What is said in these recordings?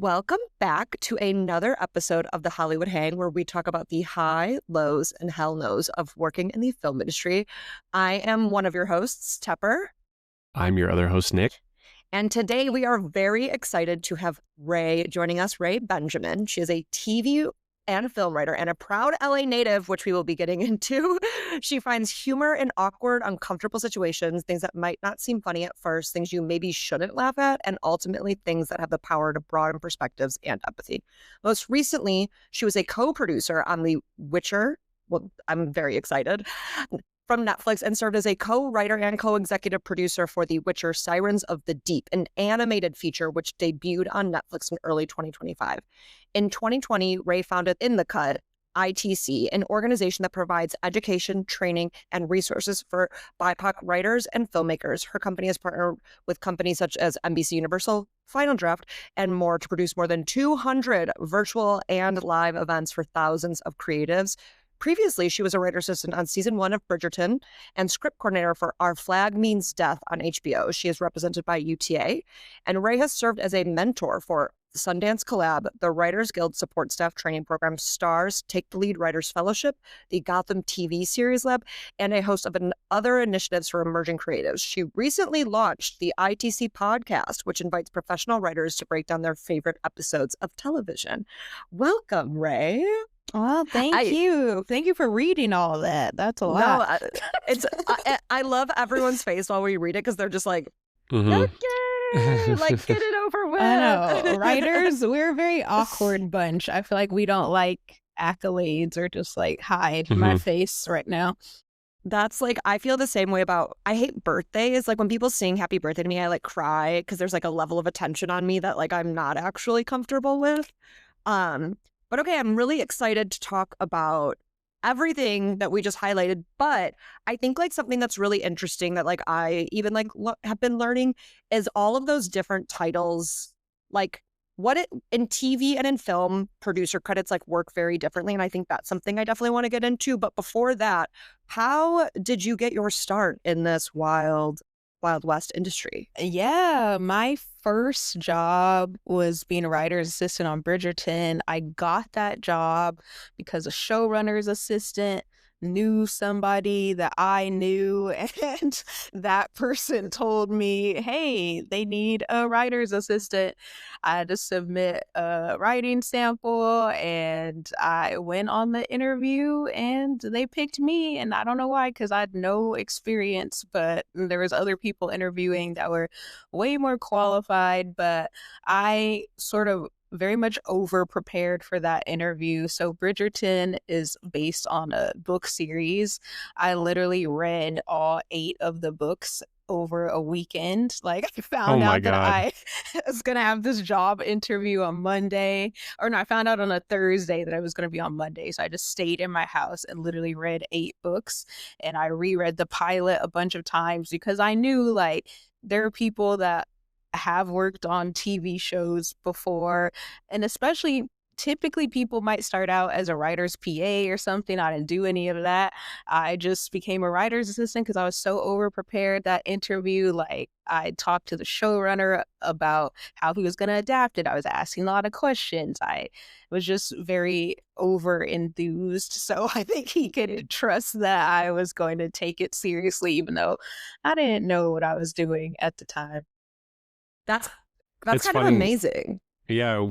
Welcome back to another episode of the Hollywood Hang, where we talk about the high, lows, and hell no's of working in the film industry. I am one of your hosts, Tepper. I'm your other host, Nick. And today we are very excited to have Rae joining us, Rae Benjamin. She is a TV and film writer and a proud LA native, which we will be getting into. She finds humor in awkward, uncomfortable situations, things that might not seem funny at first, things you maybe shouldn't laugh at, and ultimately things that have the power to broaden perspectives and empathy. Most recently, she was a co-producer on The Witcher. Well, I'm very excited. From Netflix, and served as a co-writer and co-executive producer for The Witcher: Sirens of the Deep, an animated feature which debuted on Netflix in early 2025. In 2020, Rae founded In the Cut, ITC, an organization that provides education, training, and resources for BIPOC writers and filmmakers. Her company has partnered with companies such as NBCUniversal, Final Draft, and more to produce more than 200 virtual and live events for thousands of creatives. Previously, she was a writer assistant on season 1 of Bridgerton and script coordinator for Our Flag Means Death on HBO. She is represented by UTA, and Rae has served as a mentor for the Sundance Collab, the Writers Guild Support Staff Training Program, STARS, Take the Lead Writers Fellowship, the Gotham TV Series Lab, and a host of other initiatives for emerging creatives. She recently launched the ITC podcast, which invites professional writers to break down their favorite episodes of television. Welcome, Rae. Well, thank you. Thank you for reading all of that. That's a lot. No, I love everyone's face while we read it because they're just like, okay, like get it over with. I know. Writers, we're a very awkward bunch. I feel like we don't like accolades or just like hide my face right now. That's like, I feel the same way about, I hate birthdays. Like when people sing happy birthday to me, I like cry because there's like a level of attention on me that like I'm not actually comfortable with. But okay, I'm really excited to talk about everything that we just highlighted. But I think like something that's really interesting that like I even like have been learning is all of those different titles, like what it in TV and in film, producer credits like work very differently. And I think that's something I definitely want to get into. But before that, how did you get your start in this Wild West industry? Yeah, my first job was being a writer's assistant on Bridgerton. I got that job because a showrunner's assistant knew somebody that I knew, and that person told me, hey, they need a writer's assistant. I had to submit a writing sample, and I went on the interview, and they picked me, and I don't know why, because I had no experience, but there was other people interviewing that were way more qualified, but I sort of very much over prepared for that interview. So Bridgerton is based on a book series. I literally read all 8 of the books over a weekend. Like I found out that I was going to have this job interview on Monday, or no, I found out on a Thursday that I was going to be on Monday. So I just stayed in my house and literally read 8 books, and I reread the pilot a bunch of times because I knew like there are people that have worked on TV shows before, and especially typically people might start out as a writer's PA or something. I didn't do any of that. I just became a writer's assistant because I was so over prepared. That interview, like I talked to the showrunner about how he was going to adapt it. I was asking a lot of questions. I was just very over enthused. So I think he could trust that I was going to take it seriously, even though I didn't know what I was doing at the time. That's kind of amazing. Yeah,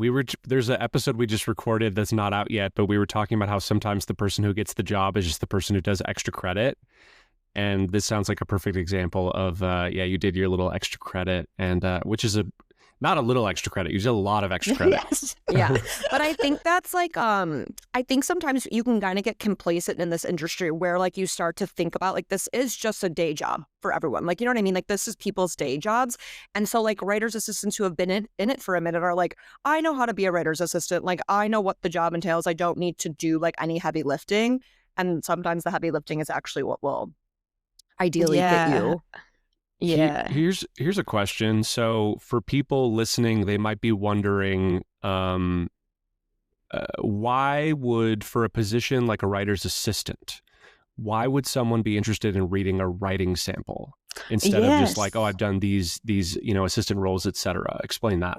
there's an episode we just recorded that's not out yet, but we were talking about how sometimes the person who gets the job is just the person who does extra credit. And this sounds like a perfect example of, you did your little extra credit, and which is not a little extra credit. You did a lot of extra credit. Yes. Yeah. But I think that's like, I think sometimes you can kind of get complacent in this industry where like you start to think about like, this is just a day job for everyone. Like, you know what I mean? Like this is people's day jobs. And so like writers assistants who have been in it for a minute are like, I know how to be a writer's assistant. Like I know what the job entails. I don't need to do like any heavy lifting. And sometimes the heavy lifting is actually what will ideally get you. Yeah. Here's a question. So for people listening, they might be wondering, why would, for a position like a writer's assistant, why would someone be interested in reading a writing sample instead of just like, oh, I've done these assistant roles, etc.? Explain that.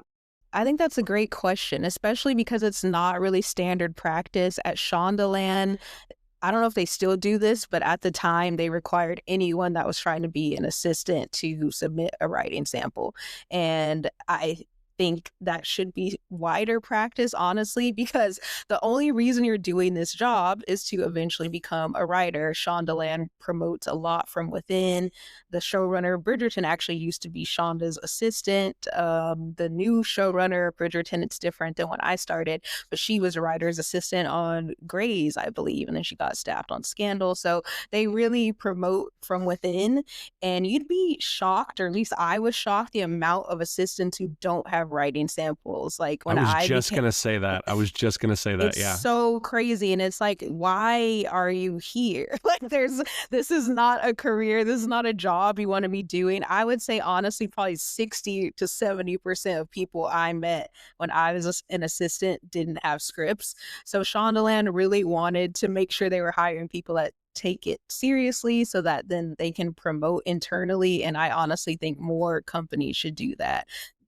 I think that's a great question, especially because it's not really standard practice at Shondaland. I don't know if they still do this, but at the time they required anyone that was trying to be an assistant to submit a writing sample. And I think that should be wider practice, honestly, because the only reason you're doing this job is to eventually become a writer. Shondaland promotes a lot from within. The showrunner, Bridgerton, actually used to be Shonda's assistant. The new showrunner, Bridgerton, it's different than when I started, but she was a writer's assistant on Grey's, I believe, and then she got staffed on Scandal. So they really promote from within, and you'd be shocked, or at least I was shocked, the amount of assistants who don't have writing samples. Like when I was just gonna say that. It's yeah. so crazy. And it's like, why are you here? Like this is not a career. This is not a job you want to be doing. I would say honestly, probably 60 to 70% of people I met when I was an assistant didn't have scripts. So Shondaland really wanted to make sure they were hiring people that take it seriously so that then they can promote internally. And I honestly think more companies should do that.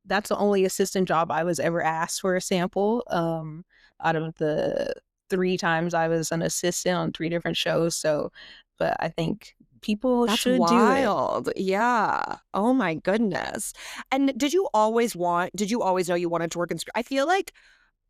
That's the only assistant job I was ever asked for a sample. Out of the 3 times I was an assistant on 3 different shows. So, but I think people That's should wild. do it. Yeah. Oh my goodness. And did you always know you wanted to work in I feel like,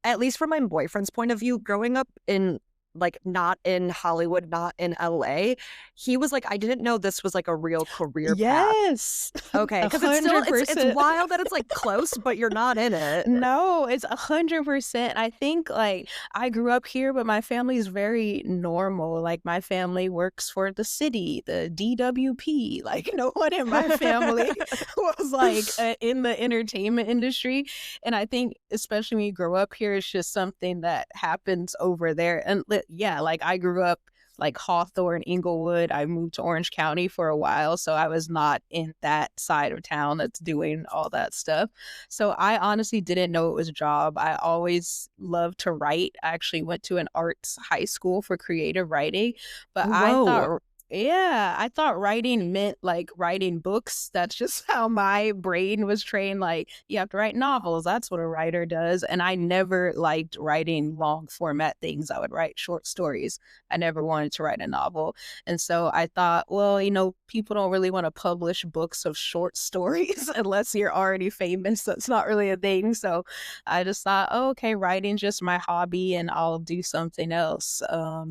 at least from my boyfriend's point of view, growing up in like not in Hollywood, not in LA, he was like, I didn't know this was like a real career path. Yes. Okay. Because it's wild that it's like close, but you're not in it. No, it's 100%. I think like I grew up here, but my family is very normal. Like my family works for the city, the DWP. Like no one in my family was like in the entertainment industry. And I think especially when you grow up here, it's just something that happens over there. And yeah, like I grew up like Hawthorne, Inglewood. I moved to Orange County for a while, so I was not in that side of town that's doing all that stuff. So I honestly didn't know it was a job. I always loved to write. I actually went to an arts high school for creative writing, but Whoa. I thought writing meant like writing books. That's just how my brain was trained. Like, you have to write novels. That's what a writer does. And I never liked writing long format things. I would write short stories. I never wanted to write a novel. And so I thought, well, people don't really want to publish books of short stories unless you're already famous. That's not really a thing. So I just thought, oh, okay, writing's just my hobby and I'll do something else.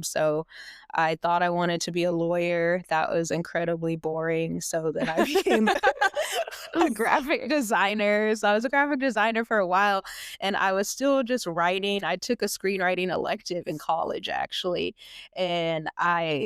So I thought I wanted to be a lawyer. That was incredibly boring. So then I became a graphic designer. So I was a graphic designer for a while and I was still just writing. I took a screenwriting elective in college, actually. And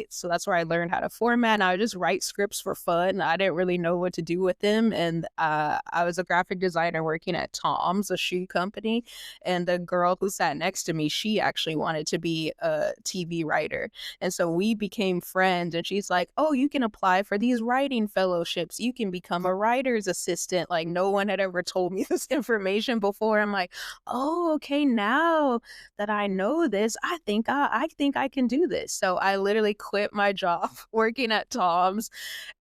so that's where I learned how to format. And I would just write scripts for fun. I didn't really know what to do with them. And I was a graphic designer working at Tom's, a shoe company. And the girl who sat next to me, she actually wanted to be a TV writer. And so we became friends and she's like, oh, you can apply for these writing fellowships. You can become a writer's assistant. Like no one had ever told me this information before. I'm like, oh, okay. Now that I know this, I think I can do this. So I literally quit my job working at Tom's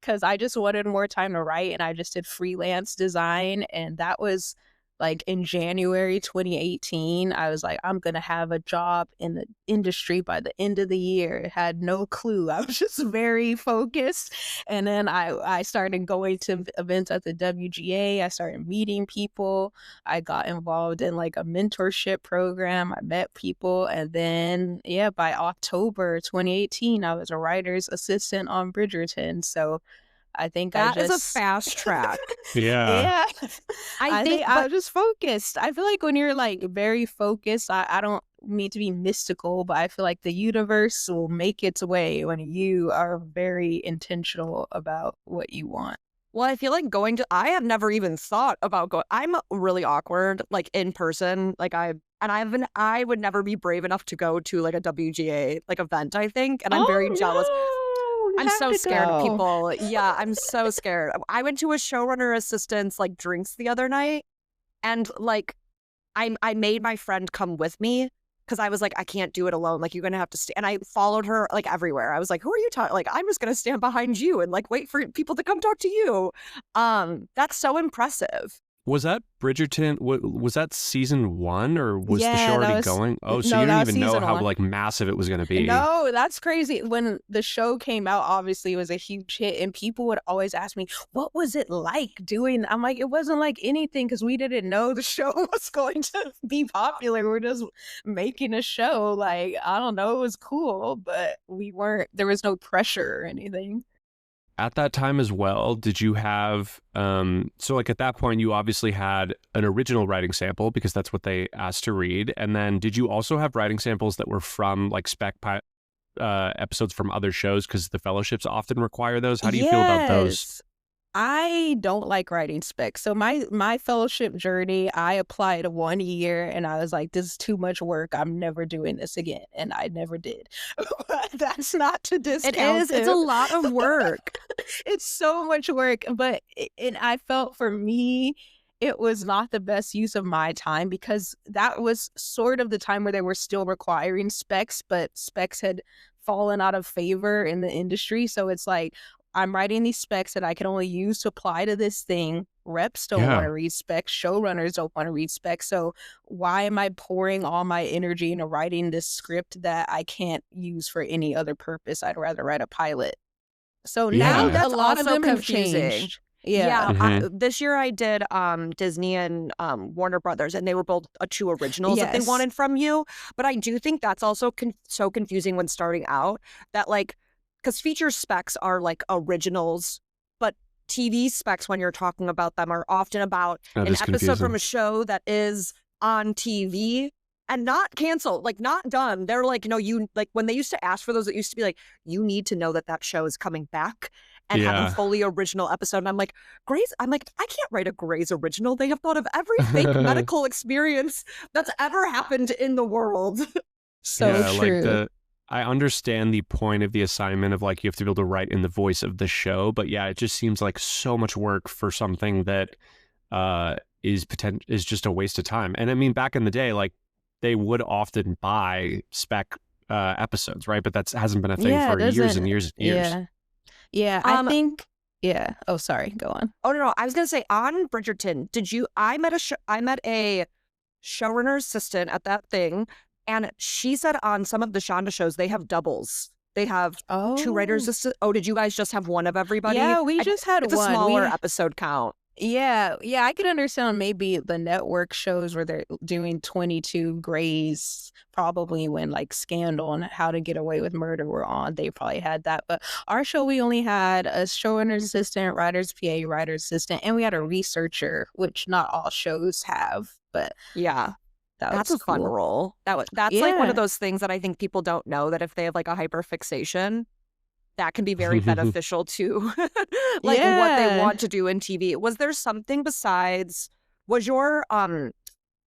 because I just wanted more time to write and I just did freelance design. And that was like in January 2018, I was like, I'm going to have a job in the industry by the end of the year. Had no clue. I was just very focused. And then I started going to events at the WGA. I started meeting people. I got involved in like a mentorship program. I met people. And then, yeah, by October 2018, I was a writer's assistant on Bridgerton. So I think that is a fast track. Yeah. I think I was just focused. I feel like when you're like very focused, I don't mean to be mystical, but I feel like the universe will make its way when you are very intentional about what you want. Well, I feel like I have never even thought about going. I'm really awkward, like in person. Like I would never be brave enough to go to like a WGA like event, I think. And I'm very jealous. I'm so scared of people. Yeah, I'm so scared. I went to a showrunner assistant's like drinks the other night and like I made my friend come with me because I was like, I can't do it alone. Like you're going to have to stay. And I followed her like everywhere. I was like, who are you talking? Like, I'm just going to stand behind you and like wait for people to come talk to you. That's so impressive. Was that Bridgerton? Was that season 1 or was the show Yeah, already going? Oh, so no, you that didn't was even know season how one. like massive it was going to be. No, that's crazy. When the show came out, obviously it was a huge hit, and people would always ask me, "What was it like doing?" I'm like, "It wasn't like anything because we didn't know the show was going to be popular. We're just making a show. Like, I don't know, it was cool, but we weren't. There was no pressure or anything." At that time as well, did you have so like at that point you obviously had an original writing sample because that's what they asked to read, and then did you also have writing samples that were from like episodes from other shows because the fellowships often require those? How do you feel about those? Yes. I don't like writing specs. So my fellowship journey, I applied 1 year and I was like, this is too much work. I'm never doing this again. And I never did. But that's not to It discount is. It's a lot of work. It's so much work. But and I felt for me, it was not the best use of my time because that was sort of the time where they were still requiring specs, but specs had fallen out of favor in the industry. So it's like, I'm writing these specs that I can only use to apply to this thing. Reps don't want Yeah. to read specs. Showrunners don't want to read specs. So why am I pouring all my energy into writing this script that I can't use for any other purpose? I'd rather write a pilot. So Yeah. now That's a lot of also them have confusing. changed. Yeah. This year I did Disney and Warner Brothers, and they were both two originals that they Yes. wanted from you. But I do think that's also so confusing when starting out that like, because feature specs are like originals, but TV specs when you're talking about them are often about That an is episode from confusing. a show that is on TV and not canceled, like not done. They're like, no, you like when they used to ask for those, it used to be like, you need to know that that show is coming back and have a Yeah. fully original episode. And I'm like, I can't write a Grey's original. They have thought of every fake medical experience that's ever happened in the world. So Yeah, like true. I understand the point of the assignment of like you have to be able to write in the voice of the show, but yeah, it just seems like so much work for something that is just a waste of time. And I mean, back in the day, like they would often buy spec episodes, right? But that hasn't been a thing Yeah, it for years and doesn't. years and years. Yeah. Yeah. I Um, think. Yeah. Oh, sorry. Go on. oh no, I was gonna say on Bridgerton, I met a showrunner assistant at that thing, and she said on some of the Shonda shows they have doubles. They have two writers Oh. assistant. Oh, did you guys just have one of everybody? Yeah, we just had It's a one. smaller episode count. Yeah, I could understand maybe the network shows where they're doing 22 Grays, probably when like Scandal and How to Get Away with Murder were on. They probably had that. But our show, we only had a showrunner's assistant, writer's PA, writer's assistant, and we had a researcher, which not all shows have. But Yeah. that That's was a fun cool. role. That's like one Yeah. of those things that I think people don't know that if they have like a hyperfixation, that can be very beneficial to like what they Yeah. want to do in TV. Was there something besides was your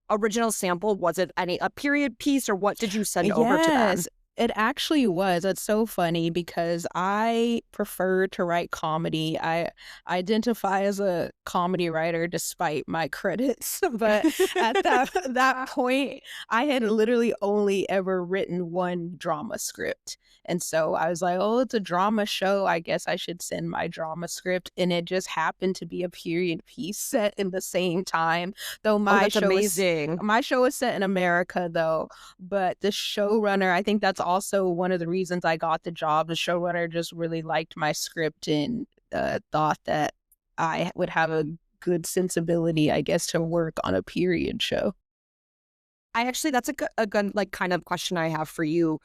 original sample, was it a period piece or what did you send over to them? Yes, it actually was. It's so funny because I prefer to write comedy. I identify as a comedy writer despite my credits. But at that point, I had literally only ever written one drama script. And so I was like, oh, it's a drama show. I guess I should send my drama script. And it just happened to be a period piece set in the same time. Though Oh, my that's show is amazing. my show is set in America, though. But the showrunner, I think that's also one of the reasons I got the job. The showrunner just really liked my script and thought that I would have a good sensibility, I guess, to work on a period show. That's a good like kind of question I have for you.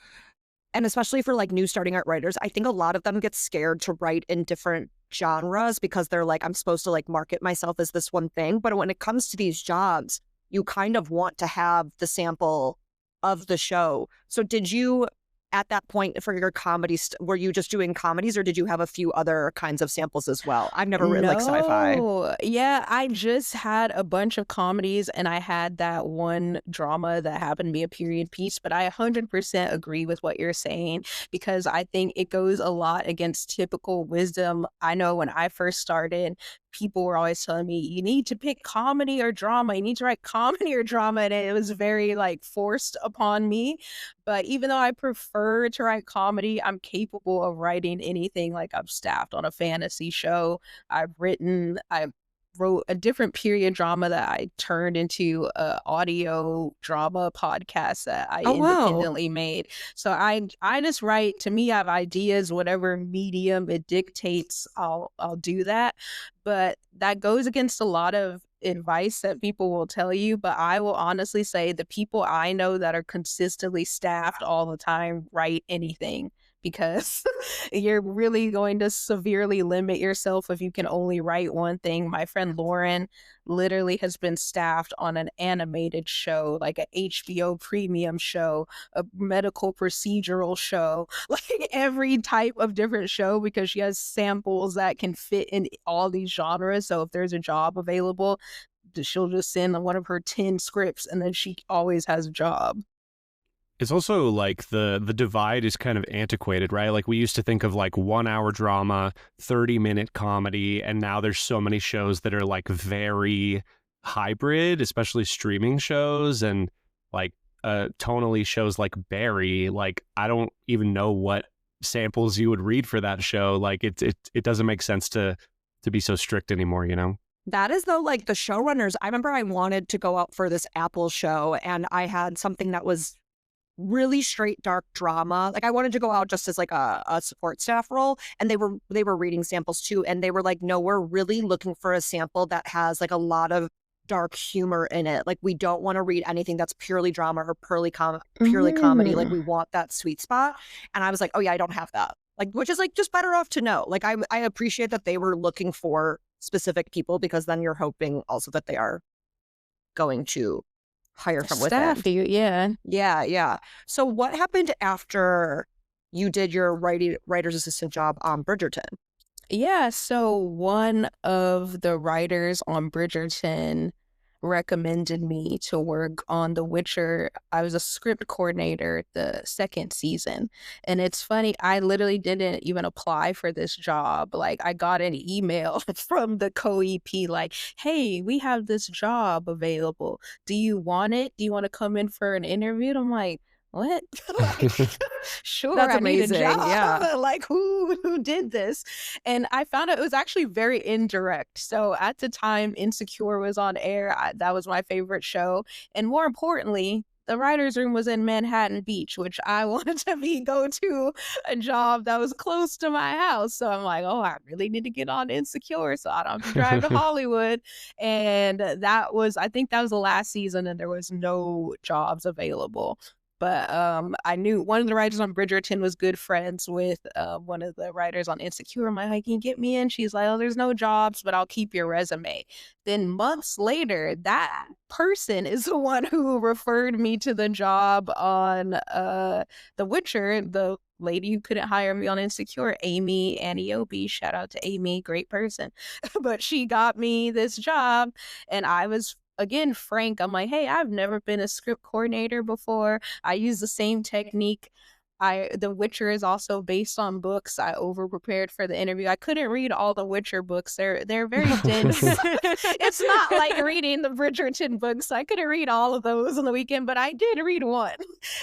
And especially for like new starting art writers, I think a lot of them get scared to write in different genres because they're like, I'm supposed to like market myself as this one thing. But when it comes to these jobs, you kind of want to have the sample of the show. So did you, at that point for your comedies, were you just doing comedies or did you have a few other kinds of samples as well? I've never written like sci-fi. No, yeah, I just had a bunch of comedies and I had that one drama that happened to be a period piece, but I 100% agree with what you're saying because I think it goes a lot against typical wisdom. I know when I first started, people were always telling me, you need to pick comedy or drama. You need to write comedy or drama. And it was very like forced upon me. But even though I prefer to write comedy, I'm capable of writing anything. Like I've staffed on a fantasy show. I've wrote a different period drama that I turned into a audio drama podcast that I Oh, wow. independently made. So I just write. To me, I have ideas, whatever medium it dictates, I'll do that. But that goes against a lot of advice that people will tell you. But I will honestly say the people I know that are consistently staffed all the time write anything, because you're really going to severely limit yourself if you can only write one thing. My friend Lauren literally has been staffed on an animated show, like an HBO premium show, a medical procedural show, like every type of different show, because she has samples that can fit in all these genres. So if there's a job available, she'll just send one of her 10 scripts and then she always has a job. It's also like the divide is kind of antiquated, right? Like we used to think of like 1 hour drama, 30-minute comedy, and now there's so many shows that are like very hybrid, especially streaming shows, and like tonally shows like Barry. Like I don't even know what samples you would read for that show. Like it doesn't make sense to be so strict anymore, you know? That is though, like the showrunners. I remember I wanted to go out for this Apple show and I had something that was really straight dark drama. Like I wanted to go out just as like a support staff role, and they were reading samples too, and they were like, no, we're really looking for a sample that has like a lot of dark humor in it. Like we don't want to read anything that's purely drama or purely comedy. Like we want that sweet spot. And I was like, oh yeah, I don't have that. Like, which is like just better off to know. Like I appreciate that they were looking for specific people, because then you're hoping also that they are going to hire from within. Staff you, yeah. Yeah. So what happened after you did your writer's assistant job on Bridgerton? Yeah, so one of the writers on Bridgerton recommended me to work on The Witcher. I was a script coordinator the second season. And it's funny, I literally didn't even apply for this job. Like I got an email from the co-EP like, hey, we have this job available. Do you want it? Do you want to come in for an interview? And I'm like, what? Like, sure, That's I need a amazing. job. Yeah. Like who did this? And I found out it was actually very indirect. So at the time Insecure was on air, that was my favorite show. And more importantly, the writer's room was in Manhattan Beach, which I wanted to go to a job that was close to my house. So I'm like, oh, I really need to get on Insecure so I don't have to drive to Hollywood. And I think that was the last season and there was no jobs available. But I knew one of the writers on Bridgerton was good friends with one of the writers on Insecure. I'm like, can you get me in? She's like, oh, there's no jobs, but I'll keep your resume. Then months later, that person is the one who referred me to the job on The Witcher, the lady who couldn't hire me on Insecure, Amy Aniobi. Shout out to Amy, great person. But she got me this job, and I was again frank. I'm like, hey, I've never been a script coordinator before. I use the same technique. The Witcher is also based on books. I over prepared for the interview. I couldn't read all the Witcher books. They're very dense. It's not like reading the Bridgerton books. I couldn't read all of those on the weekend, but I did read one.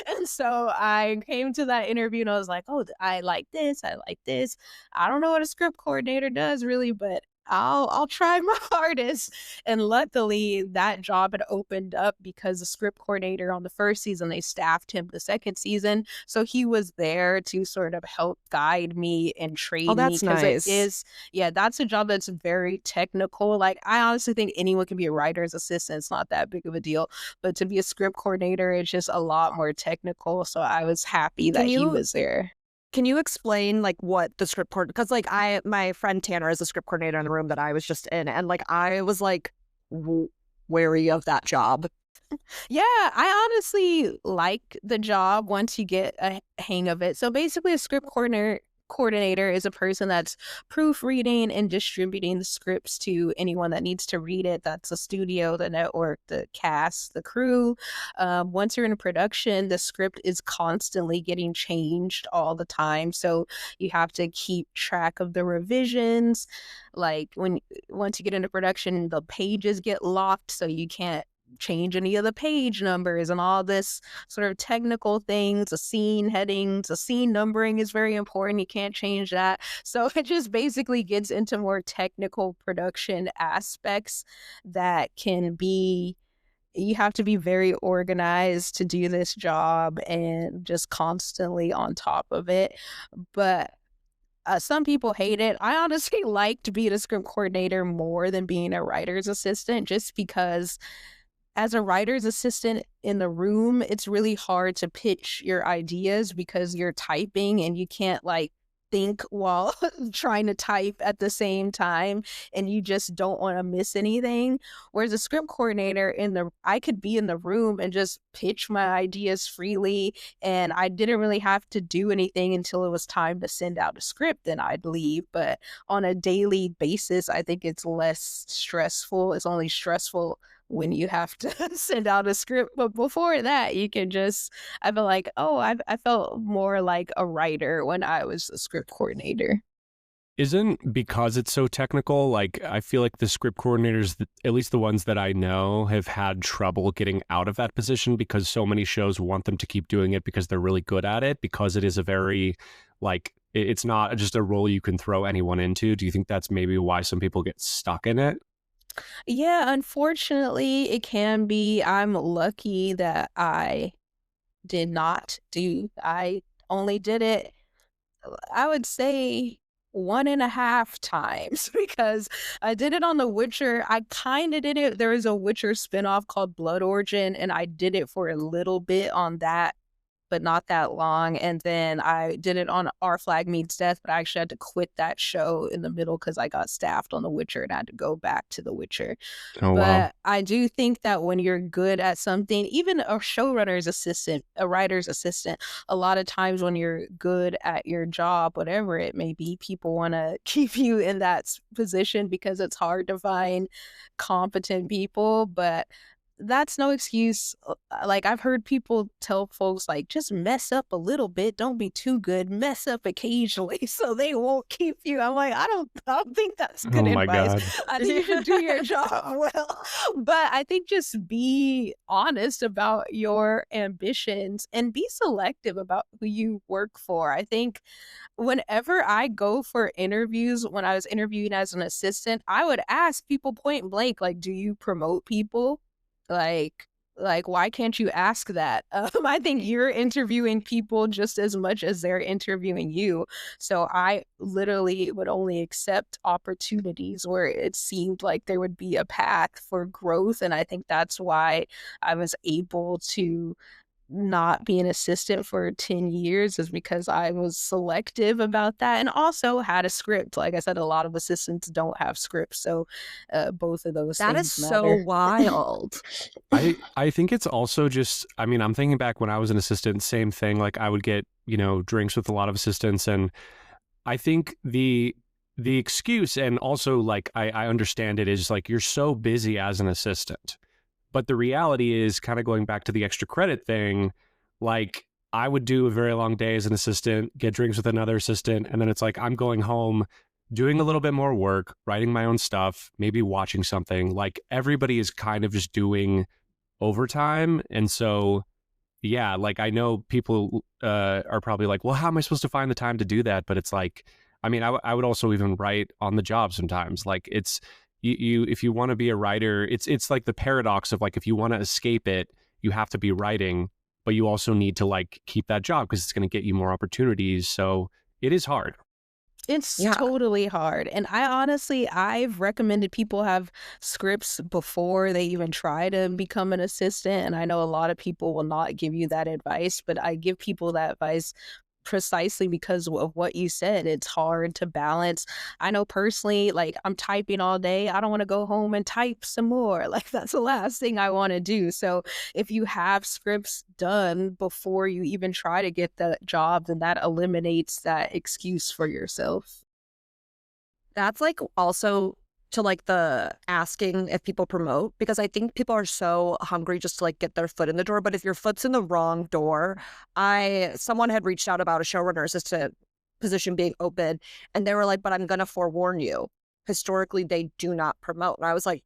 And so I came to that interview and I was like, oh, I like this. I like this. I don't know what a script coordinator does really, but I'll try my hardest. And luckily that job had opened up because the script coordinator on the first season, they staffed him the second season. So he was there to sort of help guide me and train me. That's nice. That's a job that's very technical. Like I honestly think anyone can be a writer's assistant. It's not that big of a deal. But to be a script coordinator, it's just a lot more technical. So I was happy that he was there. Can you explain like what the script coordinator, because like my friend Tanner is a script coordinator in the room that I was just in, and like I was like wary of that job. Yeah, I honestly like the job once you get a hang of it. So basically a script coordinator is a person that's proofreading and distributing the scripts to anyone that needs to read it. That's the studio, the network, the cast, the crew. Once you're in production, the script is constantly getting changed all the time. So you have to keep track of the revisions. Like once you get into production, the pages get locked, so you can't change any of the page numbers and all this sort of technical things. The scene headings, the scene numbering is very important. You can't change that. So it just basically gets into more technical production aspects that can be, you have to be very organized to do this job and just constantly on top of it. But some people hate it. I honestly liked being a script coordinator more than being a writer's assistant, just because as a writer's assistant in the room, it's really hard to pitch your ideas because you're typing and you can't like think while trying to type at the same time, and you just don't want to miss anything. Whereas a script coordinator I could be in the room and just pitch my ideas freely, and I didn't really have to do anything until it was time to send out a script, and I'd leave. But on a daily basis, I think it's less stressful. It's only stressful when you have to send out a script. But before that, you can just, I feel like, oh, I felt more like a writer when I was a script coordinator. Isn't because it's so technical, like I feel like the script coordinators, at least the ones that I know, have had trouble getting out of that position because so many shows want them to keep doing it because they're really good at it, because it is a very, like, it's not just a role you can throw anyone into. Do you think that's maybe why some people get stuck in it? Yeah, unfortunately, it can be. I'm lucky that I only did it, I would say, 1.5 times because I did it on The Witcher. I kind of did it. There was a Witcher spinoff called Blood Origin, and I did it for a little bit on that, but not that long. And then I did it on Our Flag Means Death, but I actually had to quit that show in the middle because I got staffed on The Witcher and I had to go back to The Witcher. Oh, wow. But I do think that when you're good at something, even a showrunner's assistant, a writer's assistant, a lot of times when you're good at your job, whatever it may be, people want to keep you in that position because it's hard to find competent people. But that's no excuse. Like, I've heard people tell folks, like, just mess up a little bit, don't be too good, mess up occasionally so they won't keep you. I'm like, I don't think that's good Oh my advice. God. I think you should do your job well. But I think just be honest about your ambitions and be selective about who you work for. I think whenever I go for interviews, when I was interviewing as an assistant, I would ask people point blank, like, do you promote people? Like, why can't you ask that? I think you're interviewing people just as much as they're interviewing you. So I literally would only accept opportunities where it seemed like there would be a path for growth. And I think that's why I was able to not be an assistant for 10 years, is because I was selective about that and also had a script. Like I said, a lot of assistants don't have scripts. So both of those That is things so matter. wild. I think it's also just, I mean, I'm thinking back when I was an assistant, same thing. Like I would get, drinks with a lot of assistants. And I think the excuse, and also like I understand it, is like you're so busy as an assistant. But the reality is, kind of going back to the extra credit thing, like I would do a very long day as an assistant, get drinks with another assistant, and then it's like I'm going home, doing a little bit more work, writing my own stuff, maybe watching something. Like everybody is kind of just doing overtime. And so, yeah, like I know people are probably like, well, how am I supposed to find the time to do that? But it's like, I mean, I would also even write on the job sometimes. Like it's, you if you want to be a writer, it's like the paradox of like, if you want to escape it, you have to be writing, but you also need to like keep that job because it's going to get you more opportunities. So it is hard. It's Yeah. totally hard. And I've recommended people have scripts before they even try to become an assistant. And I know a lot of people will not give you that advice, but I give people that advice precisely because of what you said. It's hard to balance. I know personally, like I'm typing all day. I don't want to go home and type some more. Like that's the last thing I want to do. So if you have scripts done before you even try to get the job, then that eliminates that excuse for yourself. That's like also to like the asking if people promote, because I think people are so hungry just to like get their foot in the door. But if your foot's in the wrong door, someone had reached out about a showrunner assistant position being open, and they were like, but I'm gonna forewarn you, historically they do not promote. And I was like,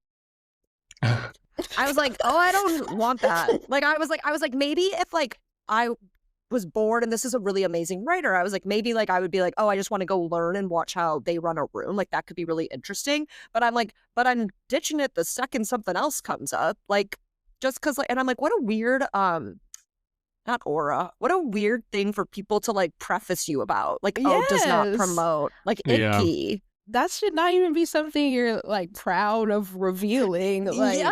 I was like, oh, I don't want that. Like, I was like, maybe if like I was bored and this is a really amazing writer, I was like, maybe like I would be like, oh, I just want to go learn and watch how they run a room. Like that could be really interesting. But I'm like, but I'm ditching it the second something else comes up. Like just because like, and I'm like, what a weird not aura. What a weird thing for people to like preface you about. Like, oh, does not Yes. promote. Like Yeah. icky. That should not even be something you're like proud of revealing. Like, Yeah.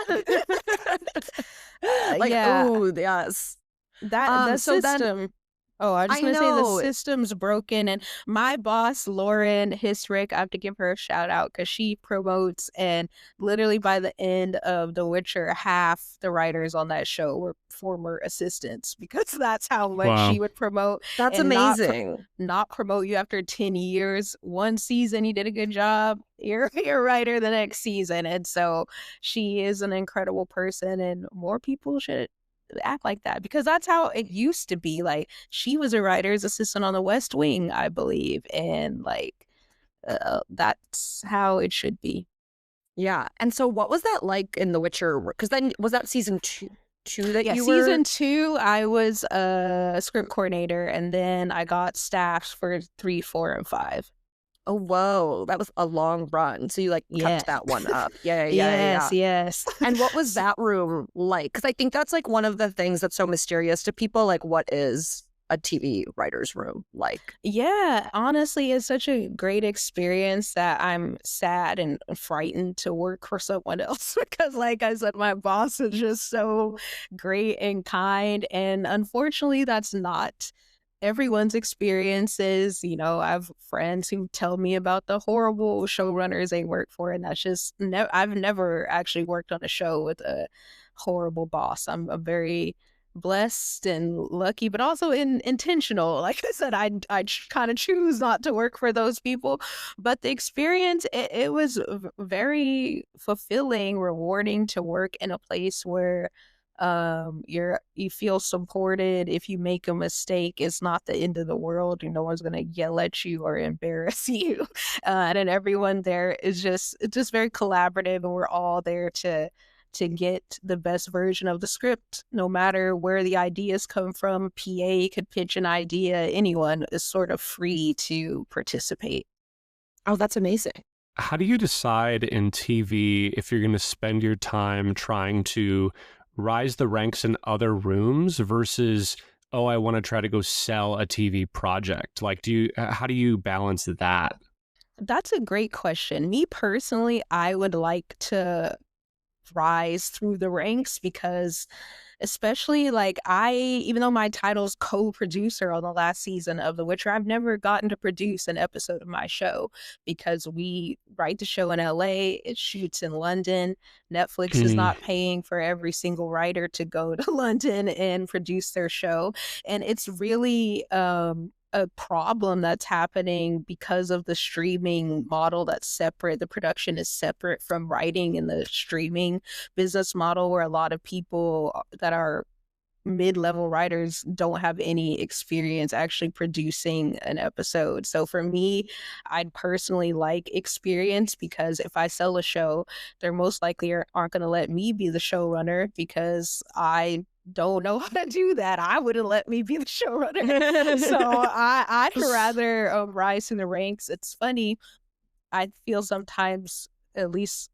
Like, yeah, oh, yes. that So then system. Oh, I was I just gonna say the know. system's broken, and my boss Lauren Hisrick, I have to give her a shout out because she promotes, and literally by the end of The Witcher, half the writers on that show were former assistants because that's how much Wow. she would promote That's and amazing. not promote you after 10 years. One season you did a good job, you're a writer the next season, and so she is an incredible person, and more people should act like that because that's how it used to be. Like she was a writer's assistant on the West Wing, I believe, and like that's how it should be. Yeah. And so what was that like in The Witcher? Because then was that season two that Yeah, you were? season 2 I was a script coordinator, and then I got staffs for 3, 4, and 5. Oh, whoa. That was a long run. So you like Yeah. kept that one up. Yeah. Yes. And what was that room like? Because I think that's like one of the things that's so mysterious to people. Like, what is a TV writer's room like? Yeah, honestly, it's such a great experience that I'm sad and frightened to work for someone else because, like I said, my boss is just so great and kind. And unfortunately, that's not everyone's experiences. You know, I have friends who tell me about the horrible showrunners they work for, and that's just, I've never actually worked on a show with a horrible boss. I'm very blessed and lucky, but also intentional. Like I said, I kind of choose not to work for those people, but the experience, it was very fulfilling, rewarding to work in a place where you feel supported. If you make a mistake, it's not the end of the world. No one's gonna yell at you or embarrass you. And then everyone there is just, it's just very collaborative, and we're all there to get the best version of the script, no matter where the ideas come from. PA could pitch an idea. Anyone is sort of free to participate. Oh, that's amazing. How do you decide in TV if you're going to spend your time trying to rise the ranks in other rooms versus, oh, I want to try to go sell a TV project? Like, how do you balance that? That's a great question. Me personally, I would like to rise through the ranks because especially like even though my title's co-producer on the last season of The Witcher, I've never gotten to produce an episode of my show because we write the show in LA, it shoots in London. Netflix is not paying for every single writer to go to London and produce their show. And it's really a problem that's happening because of the streaming model that's separate. The production is separate from writing in the streaming business model, where a lot of people that are mid-level writers don't have any experience actually producing an episode. So for me, I'd personally like experience because if I sell a show, they're most likely aren't going to let me be the showrunner because I don't know how to do that. I wouldn't let me be the showrunner. So I'd rather rise in the ranks. It's funny. I feel sometimes, at least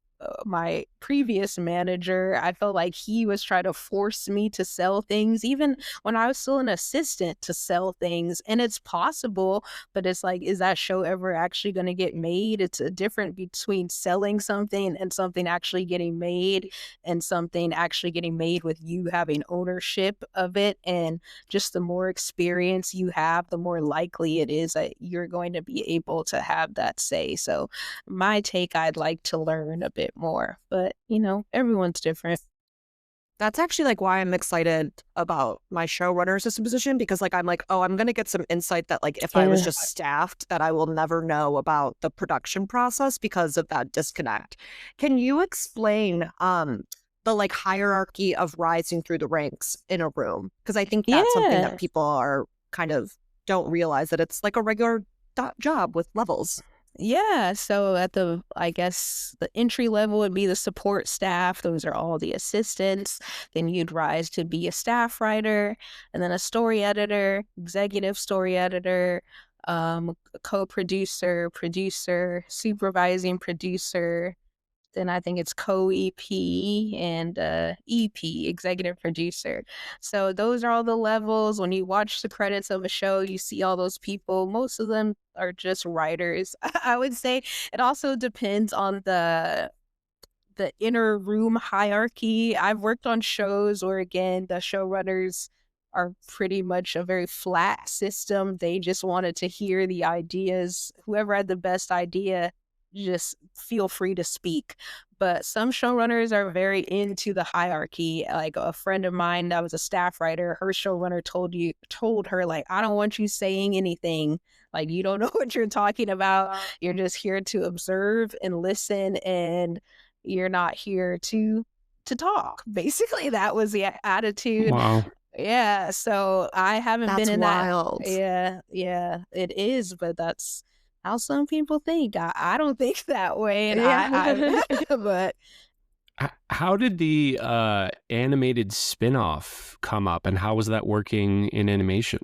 my previous manager, I felt like he was trying to force me to sell things, even when I was still an assistant, to sell things. And it's possible, but it's like, is that show ever actually going to get made? It's a difference between selling something and something actually getting made, and something actually getting made with you having ownership of it. And just the more experience you have, the more likely it is that you're going to be able to have that say. So my take, I'd like to learn a bit more, but everyone's different. That's actually like why I'm excited about my showrunner assistant position, because like I'm like, oh, I'm gonna get some insight that like if I was just staffed, that I will never know about the production process because of that disconnect. Can you explain the like hierarchy of rising through the ranks in a room? Because I think that's something that people are kind of don't realize, that it's like a regular job with levels. Yeah, so at I guess the entry level would be the support staff. Those are all the assistants. Then you'd rise to be a staff writer, and then a story editor, executive story editor, a co-producer, producer, supervising producer. Then I think it's co-EP and EP, executive producer. So those are all the levels. When you watch the credits of a show, you see all those people. Most of them are just writers. I would say it also depends on the inner room hierarchy. I've worked on shows where, again, the showrunners are pretty much a very flat system. They just wanted to hear the ideas. Whoever had the best idea, just feel free to speak. But some showrunners are very into the hierarchy. Like a friend of mine that was a staff writer, her showrunner told her, like, I don't want you saying anything. Like, you don't know what you're talking about. You're just here to observe and listen, and you're not here to talk. Basically, that was the attitude. Wow. Yeah, so I haven't been That's in wild. that. Yeah, it is, but that's how some people think. I don't think that way, and Yeah. but How did the animated spin-off come up, and how was that working in animation?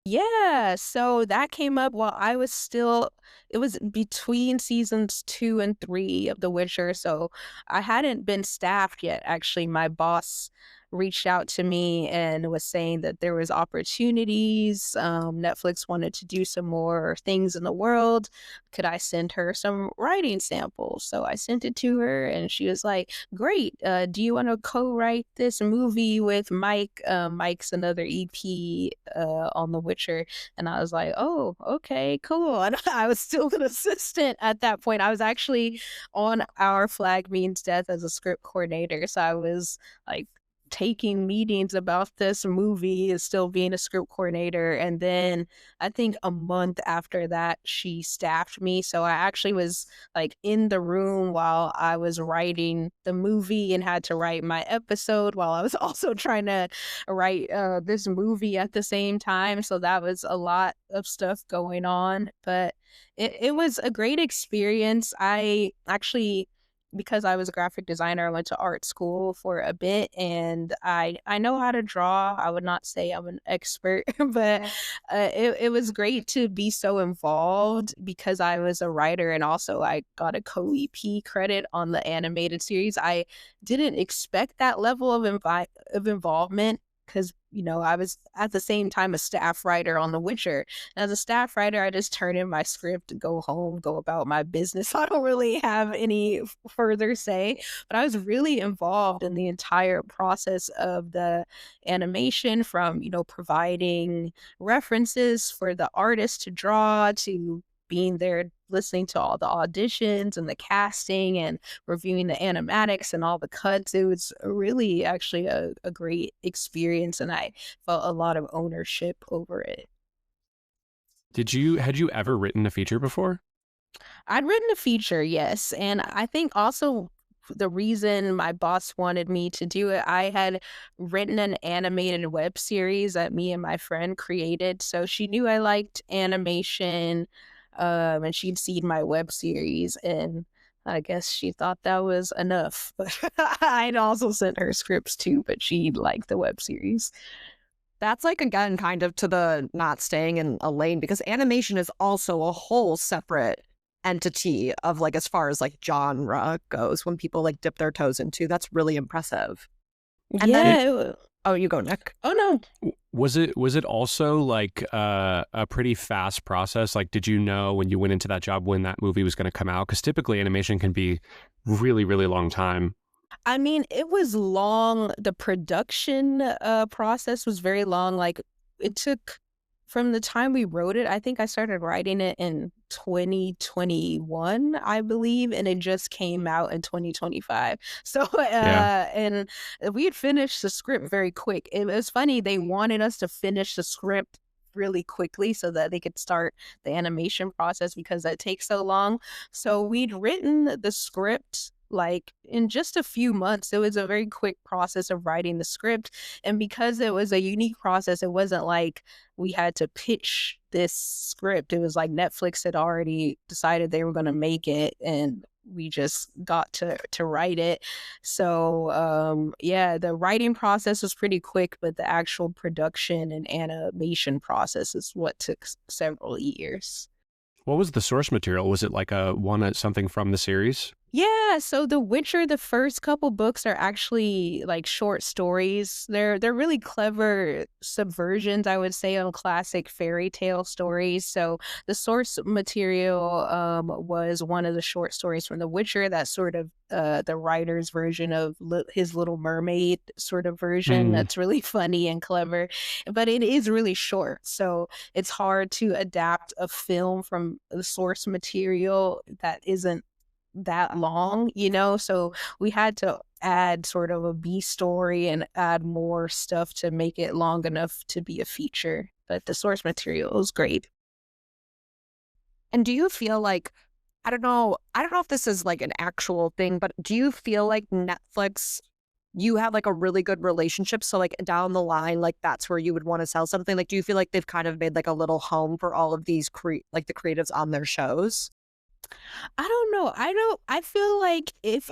yeah, so that came up while I was still, it was between seasons 2 and 3 of The Witcher, so I hadn't been staffed yet. Actually, my boss reached out to me and was saying that there was opportunities. Netflix wanted to do some more things in the world. Could I send her some writing samples? So I sent it to her, and she was like, "Great. Do you want to co-write this movie with Mike? Mike's another EP on The Witcher." And I was like, "Oh, okay, cool." And I was still an assistant at that point. I was actually on Our Flag Means Death as a script coordinator. So I was like taking meetings about this movie and still being a script coordinator. And then I think a month after that, she staffed me. So I actually was like in the room while I was writing the movie and had to write my episode while I was also trying to write this movie at the same time. So that was a lot of stuff going on. But it was a great experience. I actually, because I was a graphic designer, I went to art school for a bit, and I know how to draw. I would not say I'm an expert, but it was great to be so involved because I was a writer, and also I got a co-EP credit on the animated series. I didn't expect that level of involvement because, I was at the same time a staff writer on The Witcher. As a staff writer, I just turn in my script, go home, go about my business. I don't really have any further say, but I was really involved in the entire process of the animation, from, providing references for the artist to draw, to being there listening to all the auditions and the casting and reviewing the animatics and all the cuts. It was really actually a great experience, and I felt a lot of ownership over it. Had you ever written a feature before? I'd written a feature, yes. And I think also the reason my boss wanted me to do it, I had written an animated web series that me and my friend created. So she knew I liked animation, and she'd seen my web series, and I guess she thought that was enough. But I'd also sent her scripts too, but she liked the web series. That's like, again, kind of to the not staying in a lane, because animation is also a whole separate entity of, like, as far as like genre goes, when people like dip their toes into. That's really impressive. And then, Yeah. oh, you go, Nick. Oh no. Was it also like a pretty fast process? Like, did you know when you went into that job when that movie was going to come out? Because typically animation can be really, really long time. I mean, it was long. The production process was very long. Like, it took, from the time we wrote it, I think I started writing it in 2021, I believe, and it just came out in 2025. So, Yeah. and we had finished the script very quick. It was funny, they wanted us to finish the script really quickly so that they could start the animation process because that takes so long. So we'd written the script like in just a few months. It was a very quick process of writing the script. And because it was a unique process, it wasn't like we had to pitch this script. It was like Netflix had already decided they were going to make it, and we just got to write it. So yeah, the writing process was pretty quick, but the actual production and animation process is what took several years. What was the source material? Was it like something from the series? Yeah, so The Witcher, the first couple books are actually like short stories. They're really clever subversions, I would say, on classic fairy tale stories. So the source material was one of the short stories from The Witcher. That's sort of the writer's version of his Little Mermaid sort of version. That's really funny and clever, but it is really short. So it's hard to adapt a film from the source material that isn't that long, so we had to add sort of a B story and add more stuff to make it long enough to be a feature. But the source material is great. And do you feel like, I don't know if this is like an actual thing, but do you feel like Netflix, you have like a really good relationship, so like down the line, like that's where you would want to sell something? Like, do you feel like they've kind of made like a little home for all of these like the creatives on their shows? I don't know. I feel like if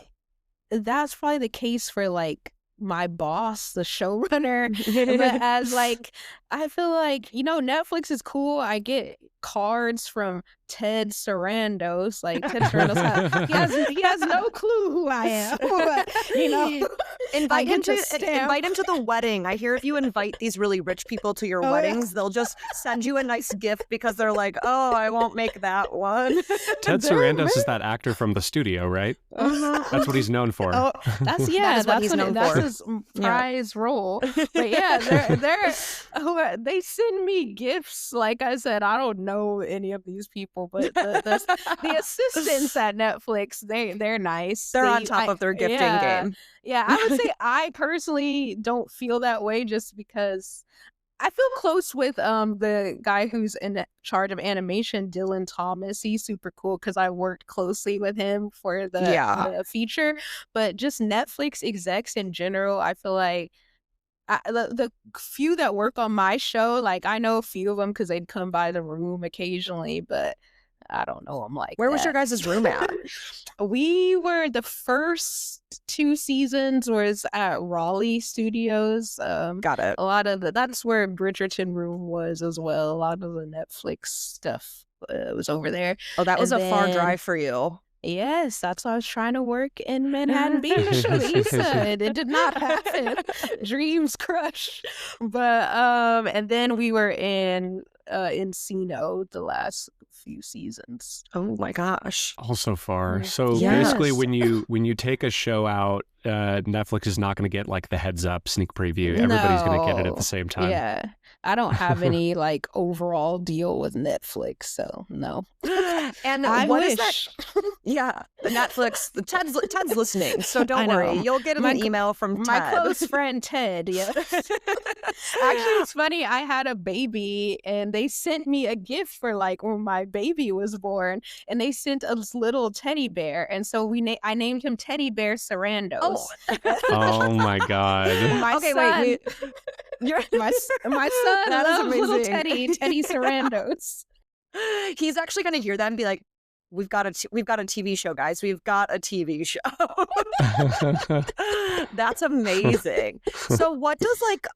that's probably the case for like my boss, the showrunner, but as like, I feel like, Netflix is cool. I get cards from Ted Sarandos. Like Ted Sarandos, he has no clue who I am. But, invite him to the wedding. I hear if you invite these really rich people to your weddings, they'll just send you a nice gift because they're like, oh, I won't make that one. Ted Sarandos is that actor from The Studio, right? That's what he's known for. Oh, that's what he's known for. That's his prize role. But yeah, they send me gifts. Like I said, I don't know any of these people, but the assistants at Netflix, they're nice. They're on top of their gifting game. Yeah, I would say I personally don't feel that way just because I feel close with the guy who's in charge of animation, Dylan Thomas. He's super cool because I worked closely with him for the feature. But just Netflix execs in general, I feel like the few that work on my show, like I know a few of them because they'd come by the room occasionally, but I don't know them like Where was your guys' room at? We were, the first 2 seasons was at Raleigh Studios. Got it. A lot of that's where Bridgerton room was as well. A lot of the Netflix stuff was over there. Oh, that was a far drive for you. Yes, that's why I was trying to work in Manhattan Beach, Lisa. It did not happen. Dreams crushed. But and then we were in Encino the last few seasons. Oh my gosh. Also far. So basically when you take a show out, Netflix is not going to get like the heads up sneak preview. Everybody's going to get it at the same time. Yeah. I don't have any like overall deal with Netflix, so no. And I what wish. is that? Yeah, the Netflix. Ted's listening, so don't worry. You'll get an email from Ted. My close friend Ted. Yes. Actually, it's funny. I had a baby, and they sent me a gift for like when my baby was born, and they sent a little teddy bear, and so I named him Teddy Bear Sarandos. Oh my god. Wait. My son loves little Teddy Sarandos. He's actually going to hear that and be like, we've got a TV show, guys. We've got a TV show. That's amazing. So what does like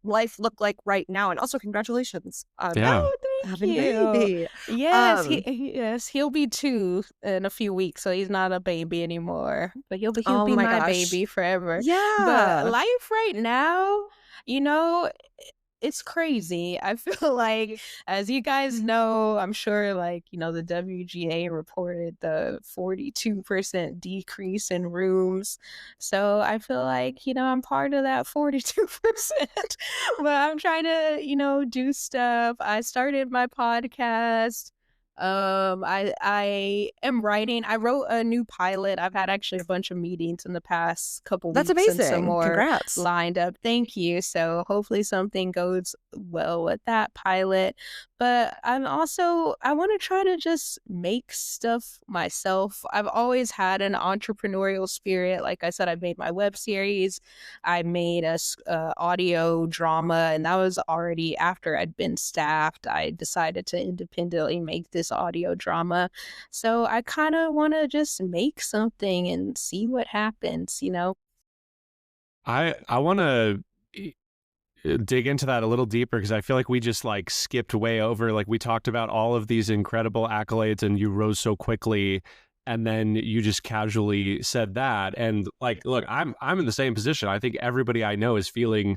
life look like right now? And also congratulations on having a baby. Yes, he'll be 2 in a few weeks, so he's not a baby anymore. But he'll be my baby forever. Yeah. But life right now, it's crazy. I feel like, as you guys know, I'm sure like, the WGA reported the 42% decrease in rooms. So I feel like, I'm part of that 42%. But I'm trying to, do stuff. I started my podcast. I am writing. I wrote a new pilot. I've had actually a bunch of meetings in the past couple weeks. That's amazing. And some more Congrats. lined up. Thank you. So hopefully something goes well with that pilot. But I want to try to just make stuff myself. I've always had an entrepreneurial spirit. Like I said, I made my web series, I made audio drama, and that was already after I'd been staffed. I decided to independently make this audio drama. So I kind of want to just make something and see what happens, you know? I want to dig into that a little deeper, because I feel like we just like skipped way over. Like, we talked about all of these incredible accolades and you rose so quickly, and then you just casually said that. And like, look, I'm in the same position. I think everybody I know is feeling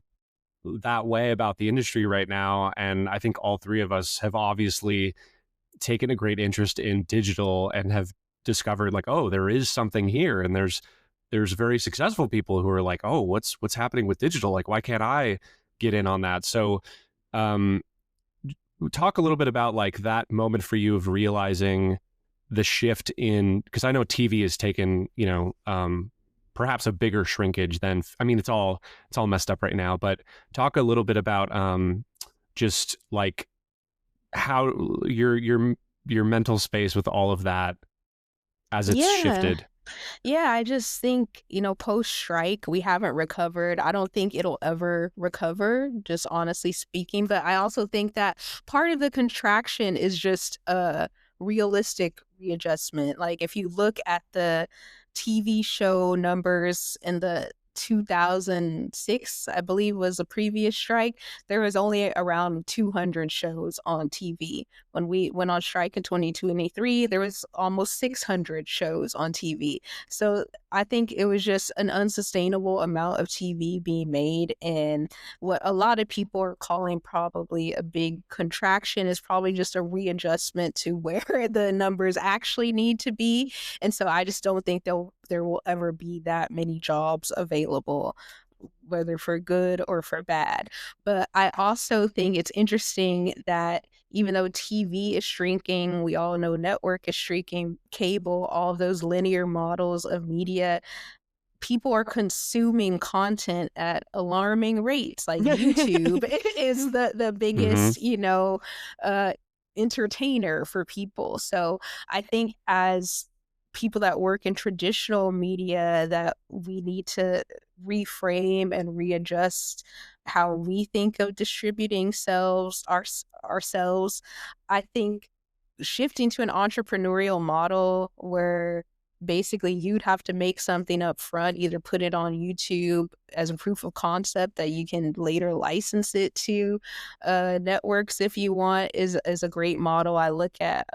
that way about the industry right now, and I think all three of us have obviously taken a great interest in digital and have discovered like, oh, there is something here, and there's very successful people who are like, oh, what's happening with digital? Like, why can't I get in on that? So um talk a little bit about like that moment for you of realizing the shift in, because I know TV has taken, perhaps a bigger shrinkage than, I mean, it's all messed up right now, but talk a little bit about just like how your mental space with all of that as it's Yeah. shifted. Yeah, I just think, post strike, we haven't recovered. I don't think it'll ever recover, just honestly speaking. But I also think that part of the contraction is just a realistic readjustment. Like, if you look at the TV show numbers in the 2006, I believe was the previous strike, there was only around 200 shows on TV. When we went on strike in 2023, there was almost 600 shows on TV. So I think it was just an unsustainable amount of TV being made. And what a lot of people are calling probably a big contraction is probably just a readjustment to where the numbers actually need to be. And so I just don't think there will ever be that many jobs available, whether for good or for bad. But I also think it's interesting that even though TV is shrinking, we all know network is shrinking, cable, all of those linear models of media, people are consuming content at alarming rates. Like YouTube is the Hmm. biggest, uh, entertainer for people. So I think as people that work in traditional media, that we need to reframe and readjust how we think of distributing ourselves. I think shifting to an entrepreneurial model where basically you'd have to make something up front, either put it on YouTube as a proof of concept that you can later license it to networks if you want, is a great model. I look at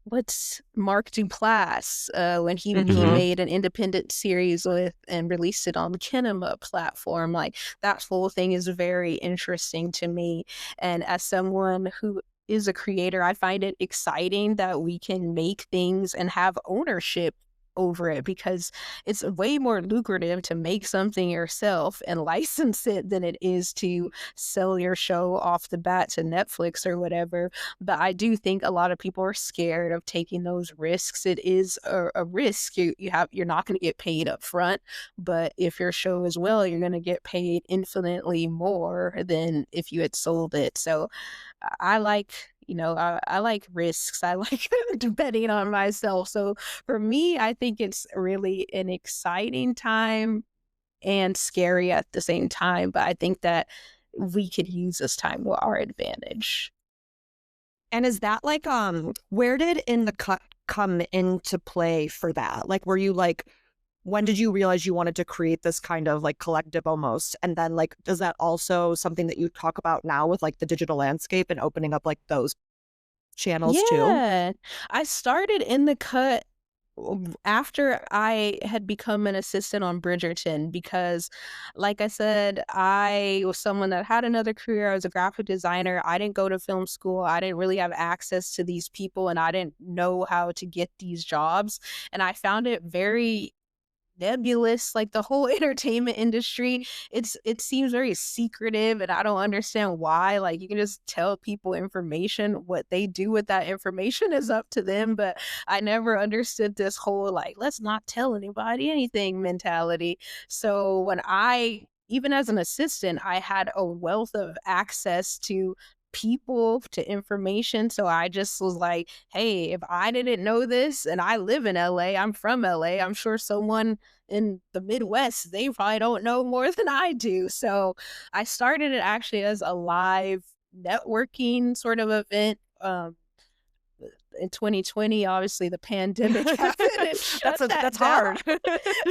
what's Mark Duplass, when he Hmm. made an independent series with and released it on the Kinema platform. Like, that whole thing is very interesting to me. And as someone who is a creator, I find it exciting that we can make things and have ownership over it, because it's way more lucrative to make something yourself and license it than it is to sell your show off the bat to Netflix or whatever. But I do think a lot of people are scared of taking those risks. It is a risk. You're not going to get paid up front, but if your show is well, you're going to get paid infinitely more than if you had sold it. So I like, I like risks. I like betting on myself. So for me, I think it's really an exciting time and scary at the same time. But I think that we could use this time to our advantage. And is that like where did In the Cut come into play for that? Like were you like when did you realize you wanted to create this kind of like collective almost? And then like does that also something that you talk about now with like the digital landscape and opening up like those channels too? Yeah. I started In the Cut after I had become an assistant on Bridgerton, because, like I said, I was someone that had another career. I was a graphic designer. I didn't go to film school. I didn't really have access to these people, and I didn't know how to get these jobs. And I found it very nebulous. Like, the whole entertainment industry, it seems very secretive, and I don't understand why. Like, you can just tell people information. What they do with that information is up to them. But I never understood this whole like, let's not tell anybody anything mentality. So when I, even as an assistant, I had a wealth of access to people to information. So I just was like, hey, if I didn't know this and I live in LA, I'm from LA, I'm sure someone in the Midwest, they probably don't know more than I do. So I started it actually as a live networking sort of event. In 2020, obviously the pandemic happened and shut that's down. hard.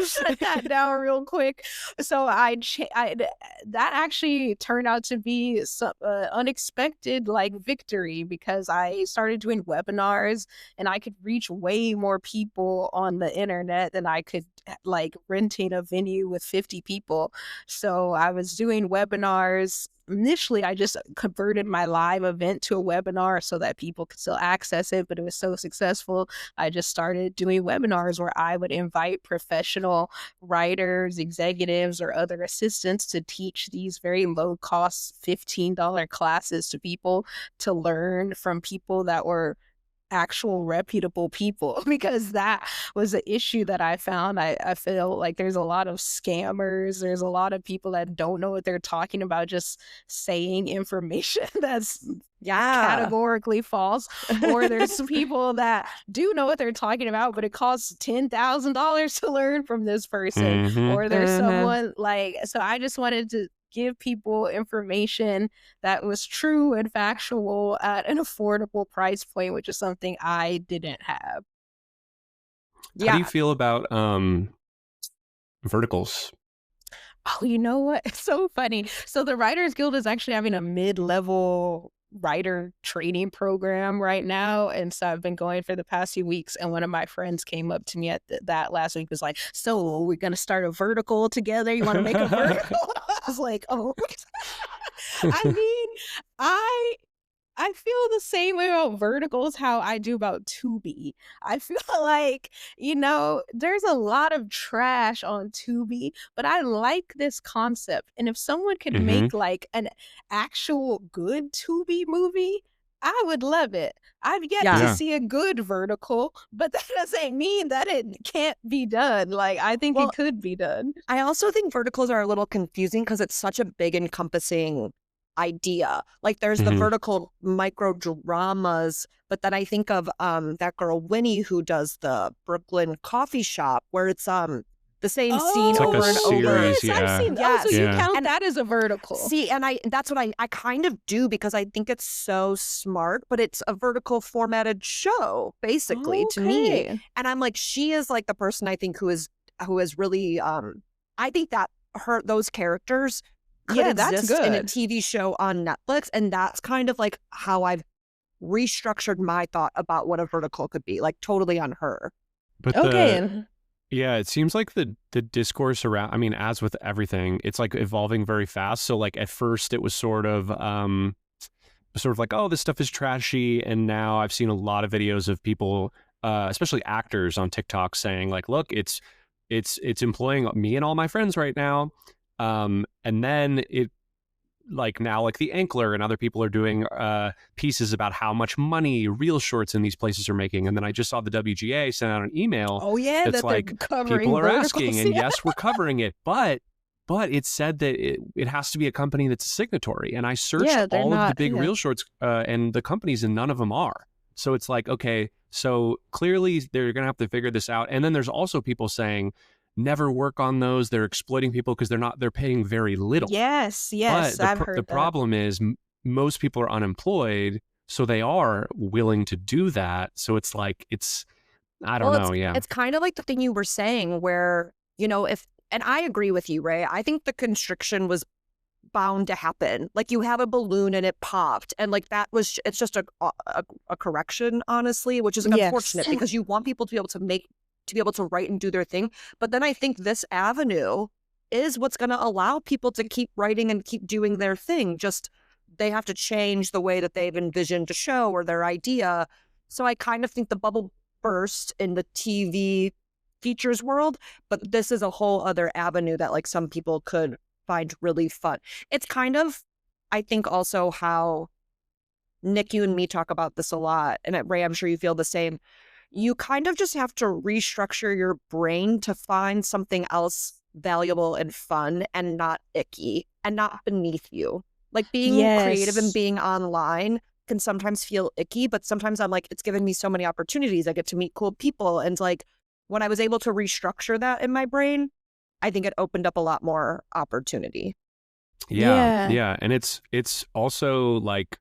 Shut that down real quick. So that actually turned out to be some unexpected like victory, because I started doing webinars and I could reach way more people on the internet than I could like renting a venue with 50 people. So I was doing webinars. Initially, I just converted my live event to a webinar so that people could still access it, but it was so successful, I just started doing webinars where I would invite professional writers, executives, or other assistants to teach these very low-cost $15 classes to people to learn from people that were actual reputable people, because that was an issue that I found. I feel like there's a lot of scammers. There's a lot of people that don't know what they're talking about, just saying information that's categorically false. Or there's people that do know what they're talking about, but it costs $10,000 to learn from this person. Or there's someone like, so I just wanted to give people information that was true and factual at an affordable price point, which is something I didn't have. How do you feel about verticals? Oh, you know what? It's so funny. So the Writers Guild is actually having a mid-level writer training program right now, and so I've been going for the past few weeks, and one of my friends came up to me at that last week, was like, so we're gonna start a vertical together, you want to make a vertical? I was like, oh. I mean, I feel the same way about verticals how I do about Tubi. I feel like, there's a lot of trash on Tubi, but I like this concept. And if someone could make like an actual good Tubi movie, I would love it. I've yet to see a good vertical, but that doesn't mean that it can't be done. Like, I think it could be done. I also think verticals are a little confusing because it's such a big encompassing idea. Like there's the vertical micro dramas, but then I think of that girl Winnie who does the Brooklyn coffee shop where it's the same scene over and over. I've seen that. So you count that as a vertical. See, and that's what I kind of do, because I think it's so smart, but it's a vertical formatted show basically to me. And I'm like, she is like the person I think who is really I think that those characters could exist in a TV show on Netflix, and that's kind of like how I've restructured my thought about what a vertical could be, like totally on her. But it seems like the discourse around, I mean, as with everything, it's like evolving very fast. So like at first it was sort of like, oh, this stuff is trashy, and now I've seen a lot of videos of people, especially actors on TikTok, saying like, look, it's employing me and all my friends right now. And then it like now like the Ankler and other people are doing pieces about how much money reel shorts in these places are making. And then I just saw the WGA send out an email. Oh yeah, that's like people are asking, and yes, we're covering it, but it said that it has to be a company that's a signatory. And I searched all of the big reel shorts and the companies, and none of them are. So it's like, okay, so clearly they're gonna have to figure this out. And then there's also people saying, never work on those. They're exploiting people because they're paying very little. Yes, but I've heard that. The problem is most people are unemployed, so they are willing to do that. So it's like, I don't know. It's kind of like the thing you were saying where, and I agree with you, Rae. I think the constriction was bound to happen. Like you have a balloon and it popped, and like it's just a correction, honestly, which is unfortunate because you want people to be able to write and do their thing. But then I think this avenue is what's going to allow people to keep writing and keep doing their thing. Just they have to change the way that they've envisioned a show or their idea. So I kind of think the bubble burst in the TV features world, but this is a whole other avenue that like some people could find really fun. It's kind of, I think also how Nick, you and me talk about this a lot, and Rae, I'm sure you feel the same. You kind of just have to restructure your brain to find something else valuable and fun and not icky and not beneath you. Like being creative and being online can sometimes feel icky, but sometimes I'm like, it's given me so many opportunities. I get to meet cool people. And like when I was able to restructure that in my brain, I think it opened up a lot more opportunity. Yeah. And it's also like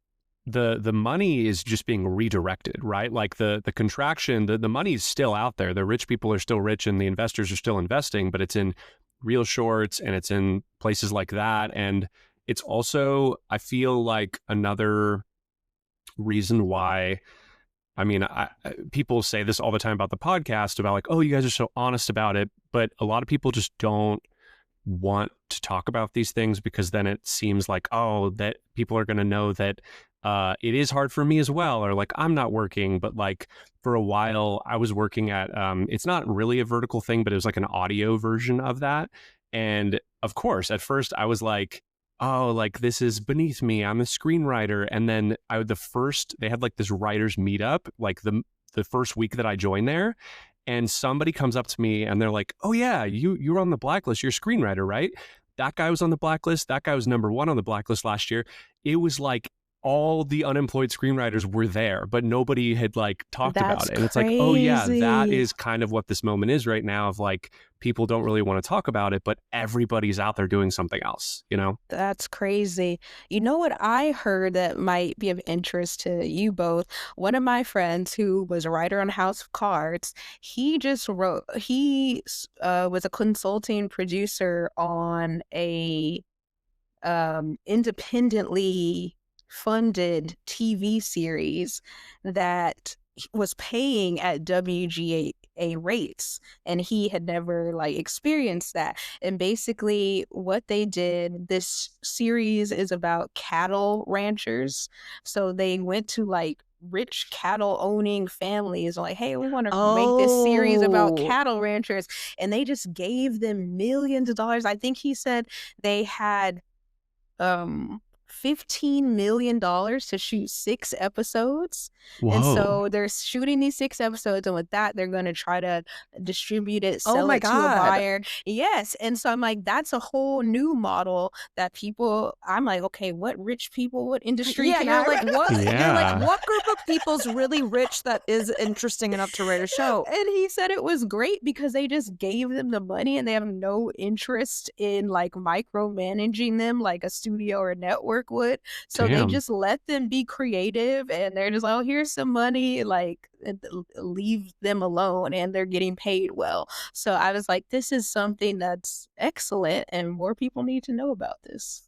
the money is just being redirected, right? Like the contraction, the money is still out there. The rich people are still rich and the investors are still investing, but it's in real shorts and it's in places like that. And it's also, I feel like, another reason why, I mean, people say this all the time about the podcast about like, oh, you guys are so honest about it. But a lot of people just don't want to talk about these things because then it seems like, oh, that people are going to know that it is hard for me as well, or like I'm not working. But like for a while I was working at, it's not really a vertical thing, but it was like an audio version of that. And of course, at first I was like, oh, like this is beneath me. I'm a screenwriter. And then they had like this writers meetup, like the first week that I joined there. And somebody comes up to me and they're like, oh yeah, you were on the blacklist. You're a screenwriter, right? That guy was on the blacklist. That guy was #1 on the blacklist last year. It was like all the unemployed screenwriters were there, but nobody had like talked about it. And it's like, oh yeah, that is kind of what this moment is right now, of like people don't really want to talk about it, but everybody's out there doing something else, you know? That's crazy. You know what I heard that might be of interest to you both? One of my friends who was a writer on House of Cards, he just wrote, was a consulting producer on a independently funded TV series that was paying at WGA rates, and he had never like experienced that. And basically what they did, this series is about cattle ranchers. So they went to like rich cattle owning families like, hey, we want to make this series about cattle ranchers, and they just gave them millions of dollars. I think he said they had $15 million to shoot 6 episodes. Whoa. And so they're shooting these 6 episodes, and with that they're going to try to distribute it, sell it to a buyer. Yes. And so I'm like, that's a whole new model that people, I'm like, okay, what rich people, what industry can you're I like, what? You're like, what group of people's really rich that is interesting enough to write a show? And he said it was great because they just gave them the money and they have no interest in like micromanaging them like a studio or a network would. So they just let them be creative, and they're just like, oh, here's some money, like leave them alone, and they're getting paid well. So I was like, this is something that's excellent and more people need to know about this.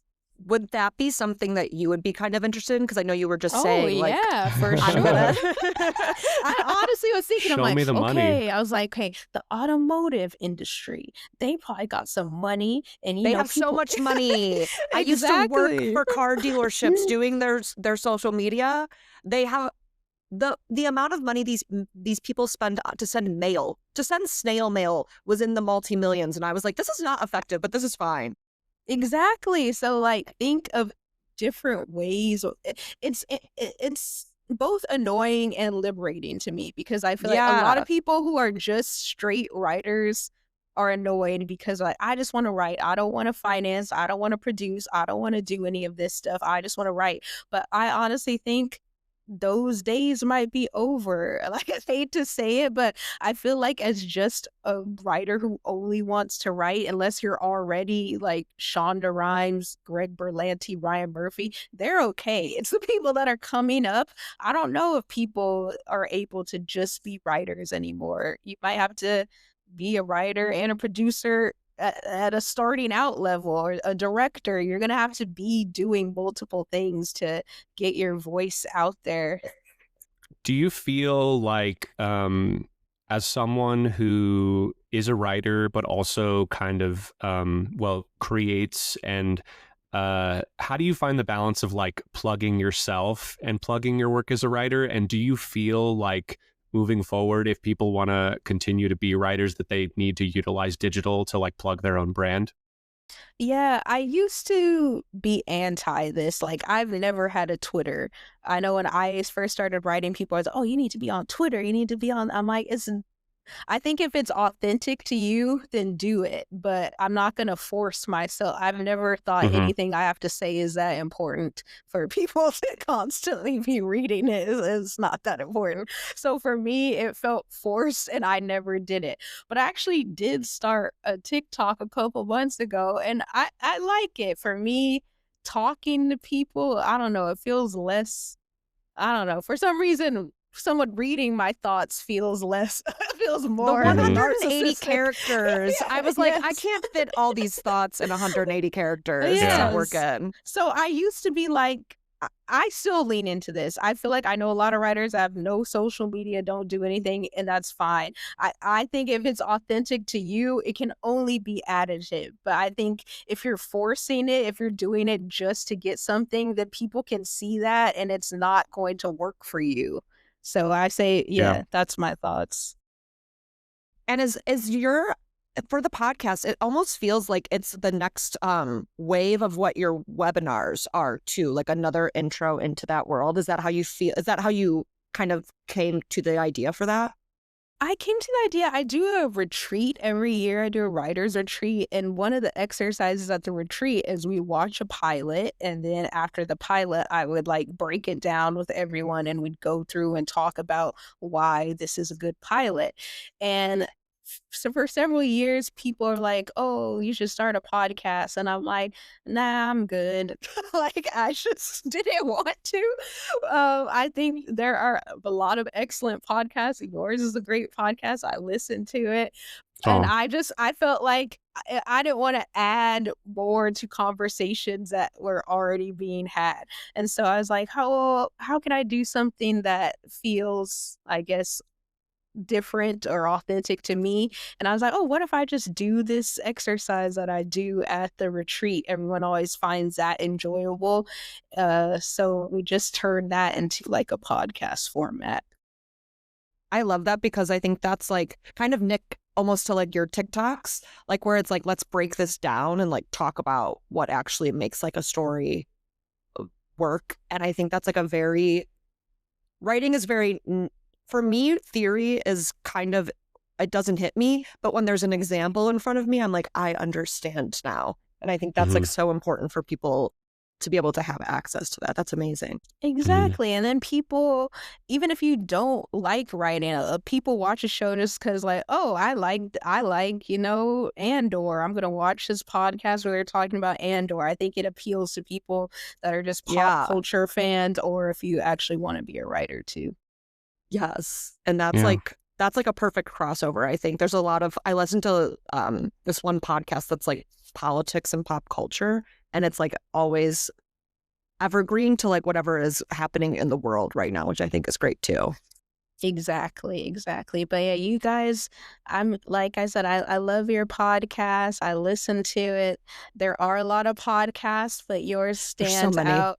Would that be something that you would be kind of interested in? Because I know you were just saying, like, yeah, for sure. I honestly was thinking, I'm like, okay, I was like, okay, the automotive industry, they probably got some money, and they have so much money. I used to work for car dealerships doing their social media. They have the amount of money these people spend to send mail, to send snail mail, was in the multi-millions, and I was like, this is not effective, but this is fine. Exactly. So like think of different ways. It's both annoying and liberating to me, because I feel like a lot of people who are just straight writers are annoyed because like, I just want to write. I don't want to finance. I don't want to produce. I don't want to do any of this stuff. I just want to write. But I honestly think those days might be over. Like, I hate to say it, but I feel like as just a writer who only wants to write, unless you're already like Shonda Rhimes, Greg Berlanti, Ryan Murphy, they're okay. It's the people that are coming up. I don't know if people are able to just be writers anymore. You might have to be a writer and a producer at a starting out level, or a director. You're going to have to be doing multiple things to get your voice out there. Do you feel like, as someone who is a writer, but also kind of, creates, and how do you find the balance of like plugging yourself and plugging your work as a writer? And do you feel like moving forward, if people want to continue to be writers, that they need to utilize digital to like plug their own brand? Yeah, I used to be anti this. Like, I've never had a Twitter. I know when I first started writing, people was, oh, you need to be on Twitter. You need to be on. I'm like, I think if it's authentic to you, then do it. But I'm not going to force myself. I've never thought anything I have to say is that important for people to constantly be reading it. It's not that important. So for me, it felt forced and I never did it. But I actually did start a TikTok a couple months ago and I like it. For me, talking to people, I don't know, it feels less, I don't know, for some reason someone reading my thoughts feels less feels The more 180 narcissistic. characters. I was like, I Yes. can't fit all these thoughts in 180 characters. It's not Yes. working. So I used to be like, I still lean into this. I feel like I know a lot of writers that have no social media, don't do anything, and that's fine. I think if it's authentic to you, it can only be additive. But I think if you're forcing it, if you're doing it just to get something, then people can see that and it's not going to work for you. So I say, yeah, that's my thoughts. And is your for the podcast, it almost feels like it's the next wave of what your webinars are too, like another intro into that world. Is that how you feel? Is that how you kind of came to the idea for that? I came to the idea, I do a retreat every year. I do a writer's retreat. And one of the exercises at the retreat is we watch a pilot. And then after the pilot, I would like break it down with everyone and we'd go through and talk about why this is a good pilot. And so for several years, people are like, oh, you should start a podcast. And I'm like, nah, I'm good. Like, I just didn't want to. I think there are a lot of excellent podcasts. Yours is a great podcast. I listen to it. And I felt like I didn't want to add more to conversations that were already being had. And so I was like, how can I do something that feels, I guess, different or authentic to me? And I was like, oh, what if I just do this exercise that I do at the retreat? Everyone always finds that enjoyable. So we just turned that into like a podcast format. I love that because I think that's like kind of Nick almost to like your TikToks, like where it's like, let's break this down and like talk about what actually makes like a story work. And I think that's like a very, writing is very, for me, theory is kind of, it doesn't hit me. But when there's an example in front of me, I'm like, I understand now. And I think that's like so important for people to be able to have access to that. That's amazing. Exactly. And then people, even if you don't like writing, people watch a show just because like, oh, I like, Andor. I'm going to watch this podcast where they're talking about Andor. I think it appeals to people that are just pop culture fans, or if you actually want to be a writer too. Yes. And that's like a perfect crossover. I think there's a lot of, I listen to this one podcast that's like politics and pop culture, and it's like always evergreen to like whatever is happening in the world right now, which I think is great too. Exactly. But yeah, you guys, I'm like I said, I love your podcast. I listen to it. There are a lot of podcasts, but yours stands out.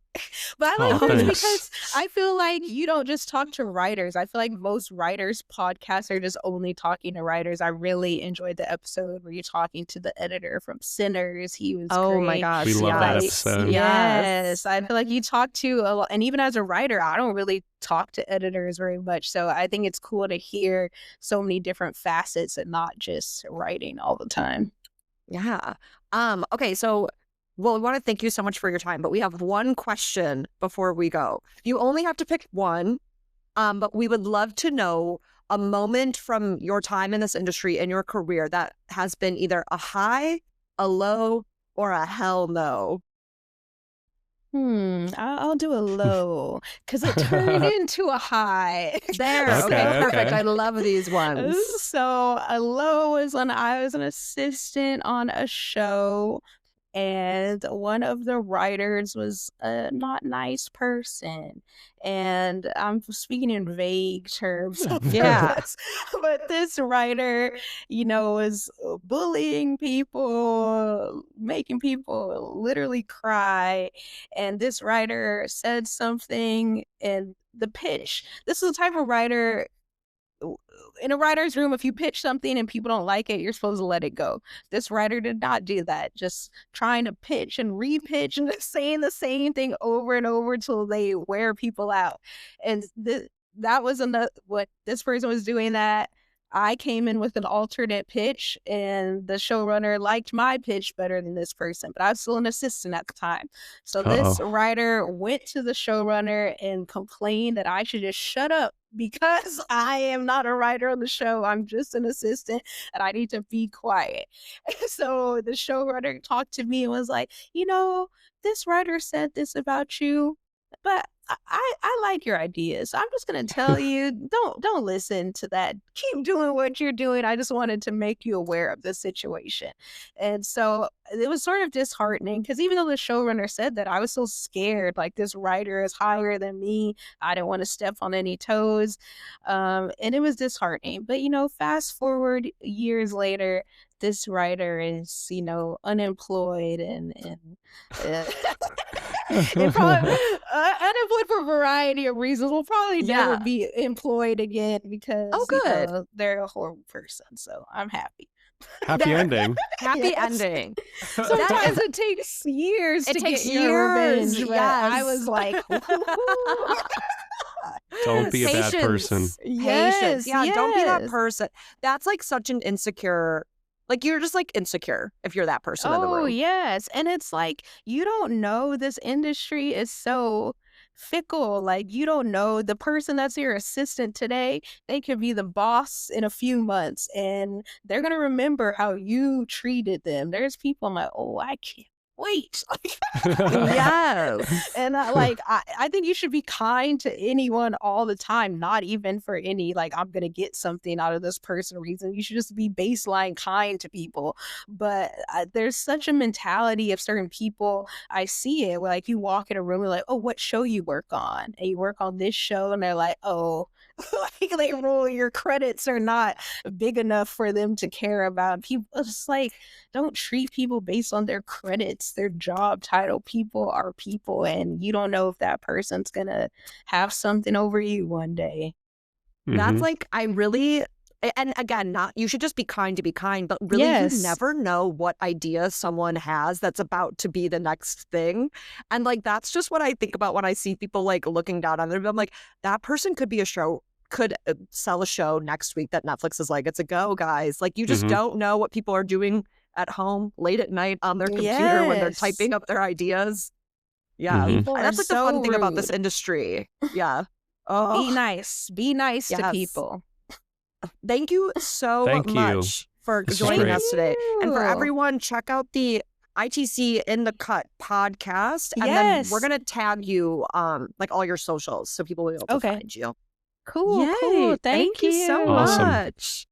But I like yours because I feel like you don't just talk to writers. I feel like most writers' podcasts are just only talking to writers. I really enjoyed the episode where you're talking to the editor from Sinners. He was great. My gosh. We love that episode. Yes. I feel like you talk to a lot, and even as a writer, I don't really talk to editors very much. So I think it's cool to hear so many different facets and not just writing all the time. Yeah. Okay, so well, we want to thank you so much for your time, but we have one question before we go. You only have to pick one, but we would love to know a moment from your time in this industry and your career that has been either a high, a low, or a hell no. I'll do a low because it turned into a high. There. Okay, perfect. I love these ones. So a low was when I was an assistant on a show, and one of the writers was a not nice person. And I'm speaking in vague terms. But this writer, was bullying people, making people literally cry. And this writer said something in the pitch. This is the type of writer, in a writer's room, if you pitch something and people don't like it, you're supposed to let it go. This writer did not do that. Just trying to pitch and repitch and saying the same thing over and over till they wear people out. And that was what this person was doing that. I came in with an alternate pitch, and the showrunner liked my pitch better than this person, but I was still an assistant at the time. So this Uh-oh. writer went to the showrunner and complained that I should just shut up because I am not a writer on the show. I'm just an assistant and I need to be quiet. So the showrunner talked to me and was like, this writer said this about you, but I like your ideas. I'm just gonna tell you, don't listen to that. Keep doing what you're doing. I just wanted to make you aware of the situation. And so it was sort of disheartening because even though the showrunner said that, I was so scared. Like, this writer is higher than me. I didn't want to step on any toes. And it was disheartening. But fast forward years later, this writer is, unemployed and it probably unemployed for a variety of reasons. Will probably never be employed again because they're a horrible person. So I'm happy. Happy ending. Happy ending. Sometimes it takes years to get your revenge. But I was like, don't be a bad person. Patience. Yeah, don't be that person. That's like such an insecure. Like, you're just like insecure if you're that person in the room. Oh, yes. And it's like, you don't know, this industry is so fickle. Like, you don't know, the person that's your assistant today, they could be the boss in a few months and they're going to remember how you treated them. There's people I'm like, oh, I can't wait. Yes. And I think you should be kind to anyone all the time, not even for any, like, I'm going to get something out of this person reason. You should just be baseline kind to people. But there's such a mentality of certain people. I see it where, like, you walk in a room and like, oh, what show you work on? And you work on this show and they're like, oh, like, they rule your credits are not big enough for them to care about. People, it's like, don't treat people based on their credits, their job title. People are people, and you don't know if that person's gonna have something over you one day. That's like, and again, you should just be kind to be kind, but really, you never know what idea someone has that's about to be the next thing. And like, that's just what I think about when I see people like looking down on them. I'm like, that person could sell a show next week that Netflix is like, it's a go, guys. Like, you just don't know what people are doing at home late at night on their computer when they're typing up their ideas. Yeah. And that's like the fun thing about this industry. Yeah. Oh. Be nice to people. Thank you so much for joining us today. And for everyone, check out the ITC In the Cut podcast. And then we're going to tag you like all your socials so people will be able to find you. Cool. Thank you so much.